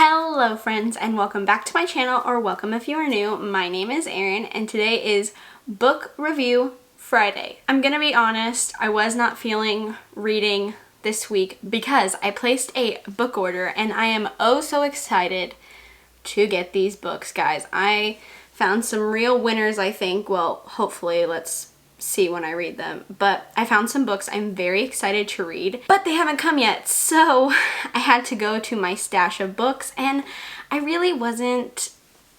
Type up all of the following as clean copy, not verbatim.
Hello friends, and welcome back to my channel, or welcome if you are new. My name is Erin and today is Book Review Friday. I'm gonna be honest, I was not feeling reading this week because I placed a book order and I am oh so excited to get these books, guys. I found some real winners, I think. Well, hopefully, let's see when I read them, but I found some books I'm very excited to read, but they haven't come yet, so I had to go to my stash of books and I really wasn't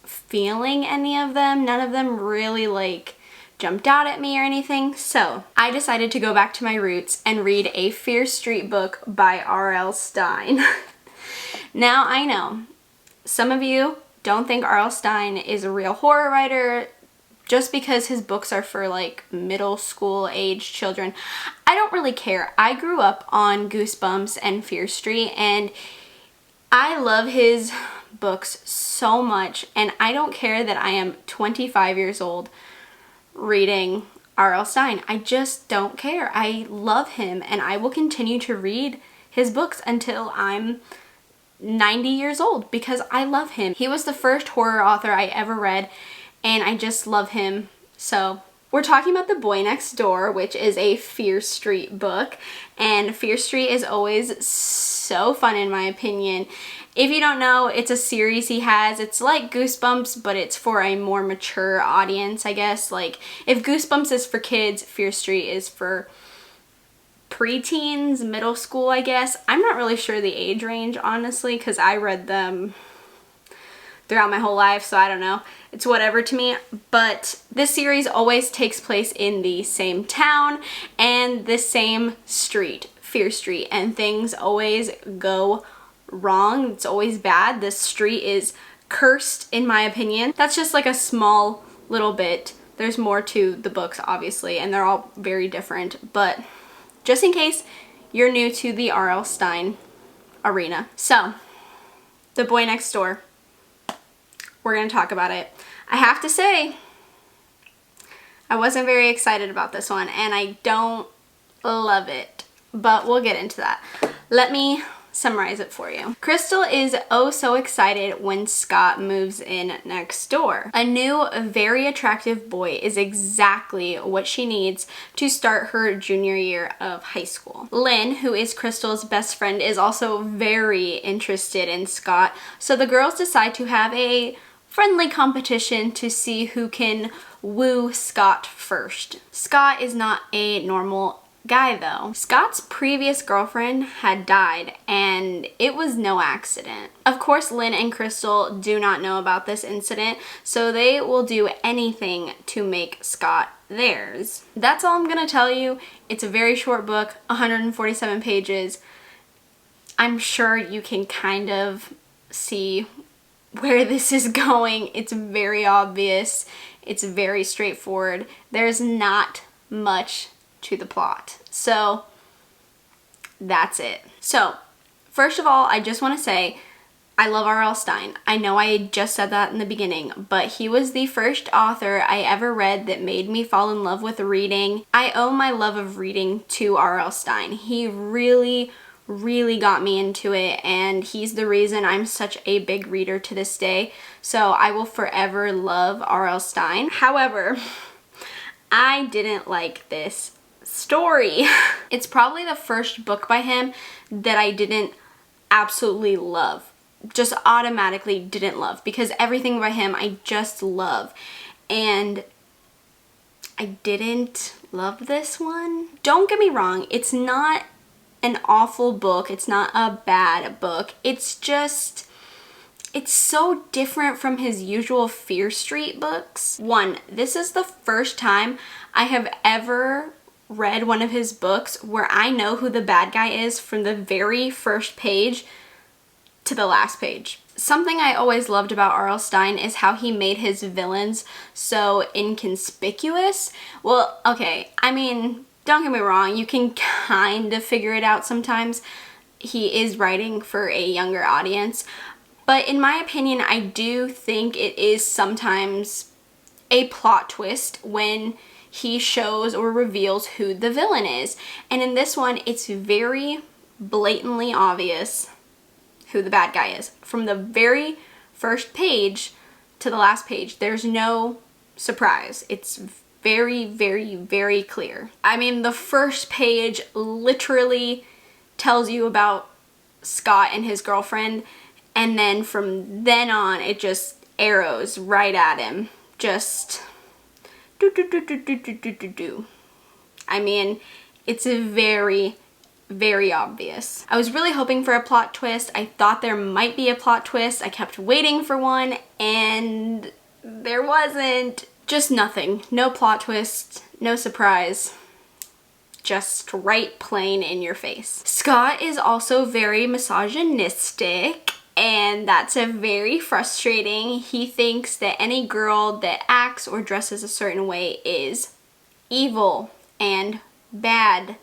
feeling any of them. None of them really jumped out at me or anything, so I decided to go back to my roots and read a Fear Street book by R.L. Stine. Now, I know some of you don't think R.L. Stine is a real horror writer just because his books are for middle school age children. I don't really care. I grew up on Goosebumps and Fear Street and I love his books so much, and I don't care that I am 25 years old reading R.L. Stine. I just don't care. I love him and I will continue to read his books until I'm 90 years old because I love him. He was the first horror author I ever read and I just love him. So we're talking about The Boy Next Door, which is a Fear Street book, and Fear Street is always so fun in my opinion. If you don't know, it's a series he has. It's like Goosebumps, but it's for a more mature audience, I guess. Like, if Goosebumps is for kids, Fear Street is for preteens, middle school, I guess. I'm not really sure the age range, honestly, because I read them throughout my whole life, so I don't know. It's whatever to me, but this series always takes place in the same town and the same street, Fear Street, and things always go wrong. It's always bad. This street is cursed, in my opinion. That's just like a small little bit. There's more to the books, obviously, and they're all very different, but just in case you're new to the R.L. Stine arena. So, The Boy Next Door. We're going to talk about it. I have to say, I wasn't very excited about this one, and I don't love it, but we'll get into that. Let me summarize it for you. Crystal is oh so excited when Scott moves in next door. A new, very attractive boy is exactly what she needs to start her junior year of high school. Lynn, who is Crystal's best friend, is also very interested in Scott, so the girls decide to have a friendly competition to see who can woo Scott first. Scott is not a normal guy though. Scott's previous girlfriend had died and it was no accident. Of course, Lynn and Crystal do not know about this incident, so they will do anything to make Scott theirs. That's all I'm gonna tell you. It's a very short book, 147 pages. I'm sure you can kind of see where this is going. It's very obvious. It's very straightforward. There's not much to the plot. So that's it. So first of all, I just want to say I love R.L. Stine. I know I just said that in the beginning, but he was the first author I ever read that made me fall in love with reading. I owe my love of reading to R.L. Stine. He really got me into it, and he's the reason I'm such a big reader to this day. So I will forever love R.L. Stine. However, I didn't like this story. It's probably the first book by him that I didn't absolutely love. Just automatically didn't love, because everything by him I just love. And I didn't love this one. Don't get me wrong, it's not an awful book. It's not a bad book. It's just, it's so different from his usual Fear Street books. One, this is the first time I have ever read one of his books where I know who the bad guy is from the very first page to the last page. Something I always loved about R.L. Stine is how he made his villains so inconspicuous. Well, okay, I mean, don't get me wrong, you can kind of figure it out sometimes. He is writing for a younger audience, but in my opinion, I do think it is sometimes a plot twist when he shows or reveals who the villain is. And in this one, it's very blatantly obvious who the bad guy is. From the very first page to the last page, there's no surprise. It's very, very, very clear. I mean, the first page literally tells you about Scott and his girlfriend, and then from then on, it just arrows right at him. Just do do do do do do do do do. I mean, it's a very, very obvious. I was really hoping for a plot twist. I thought there might be a plot twist. I kept waiting for one, and there wasn't. Just nothing. No plot twist, no surprise. Just right plain in your face. Scott is also very misogynistic, and that's a very frustrating. He thinks that any girl that acts or dresses a certain way is evil and bad.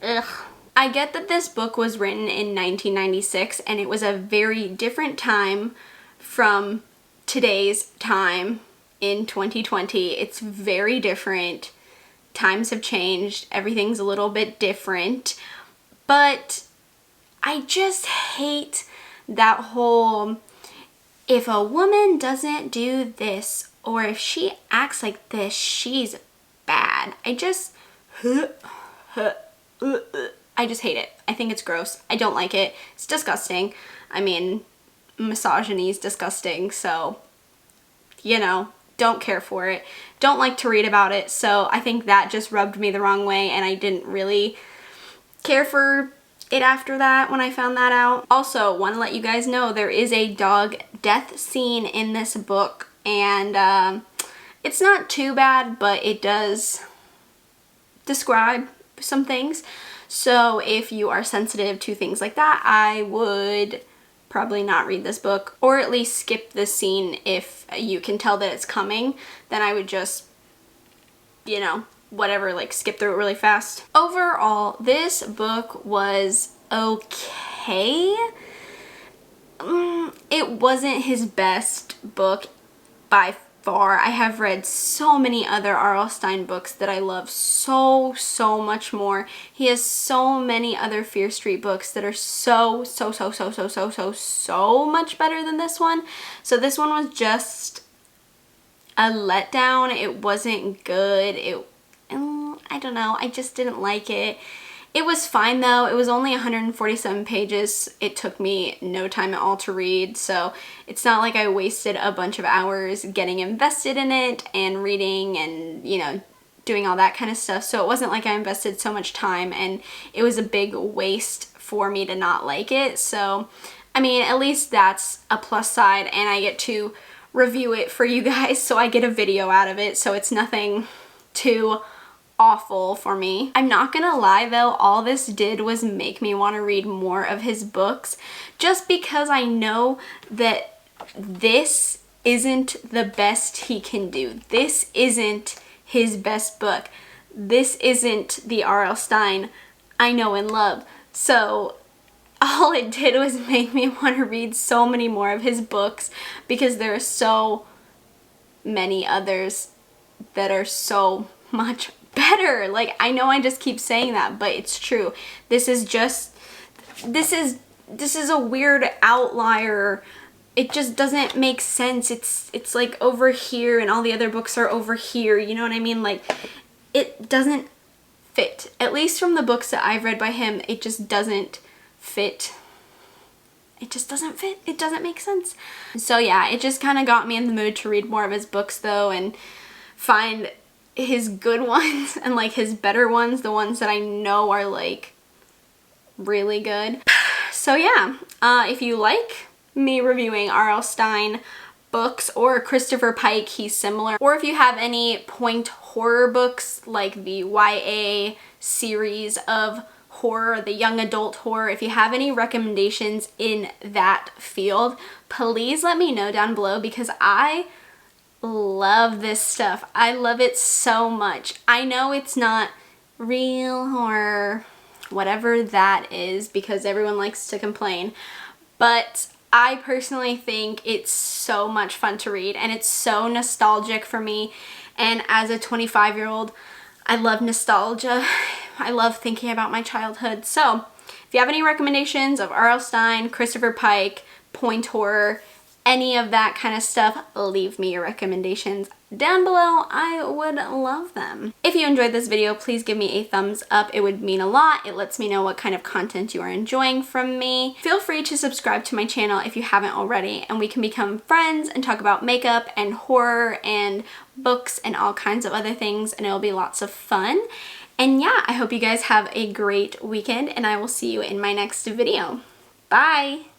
Ugh. I get that this book was written in 1996 and it was a very different time from today's time in 2020. It's very different. Times have changed. Everything's a little bit different. But I just hate that whole, if a woman doesn't do this or if she acts like this, she's bad. I just hate it. I think it's gross. I don't like it. It's disgusting. I mean, misogyny is disgusting, so, you know, don't care for it. Don't like to read about it, so I think that just rubbed me the wrong way, and I didn't really care for it after that when I found that out. Also, want to let you guys know there is a dog death scene in this book, and it's not too bad, but it does describe some things. So if you are sensitive to things like that, I would probably not read this book, or at least skip this scene if you can tell that it's coming. Then I would just, you know, whatever, like skip through it really fast. Overall, this book was okay. It wasn't his best book by far. I have read so many other R.L. Stine books that I love so much more. He has so many other Fear Street books that are so much better than this one. So this one was just a letdown. It wasn't good. I don't know. I just didn't like it. It was fine though. It was only 147 pages. It took me no time at all to read, so it's not like I wasted a bunch of hours getting invested in it and reading and, you know, doing all that kind of stuff. So it wasn't like I invested so much time, and it was a big waste for me to not like it. So, I mean, at least that's a plus side, and I get to review it for you guys, so I get a video out of it, so it's nothing too awful for me. I'm not gonna lie though, all this did was make me want to read more of his books, just because I know that this isn't the best he can do. This isn't his best book. This isn't the R.L. Stine I know and love. So all it did was make me want to read so many more of his books, because there are so many others that are so much better. Like, I know I just keep saying that, but it's true. This is a weird outlier. It just doesn't make sense. It's like over here and all the other books are over here. You know what I mean? Like, it doesn't fit. At least from the books that I've read by him, it just doesn't fit. It just doesn't fit. It doesn't make sense. So yeah, it just kind of got me in the mood to read more of his books though, and find his good ones and like his better ones, the ones that I know are like really good. So yeah, if you like me reviewing R.L. Stine books or Christopher Pike, he's similar, or if you have any point horror books like the YA series of horror, the young adult horror, if you have any recommendations in that field, please let me know down below, because I love this stuff. I love it so much. I know it's not real horror, whatever that is, because everyone likes to complain, but I personally think it's so much fun to read, and it's so nostalgic for me. And as a 25-year-old, I love nostalgia. I love thinking about my childhood. So if you have any recommendations of R.L. Stine, Christopher Pike, point horror, any of that kind of stuff, leave me your recommendations down below. I would love them. If you enjoyed this video, please give me a thumbs up. It would mean a lot. It lets me know what kind of content you are enjoying from me. Feel free to subscribe to my channel if you haven't already, and we can become friends and talk about makeup and horror and books and all kinds of other things, and it'll be lots of fun. And yeah, I hope you guys have a great weekend, and I will see you in my next video. Bye!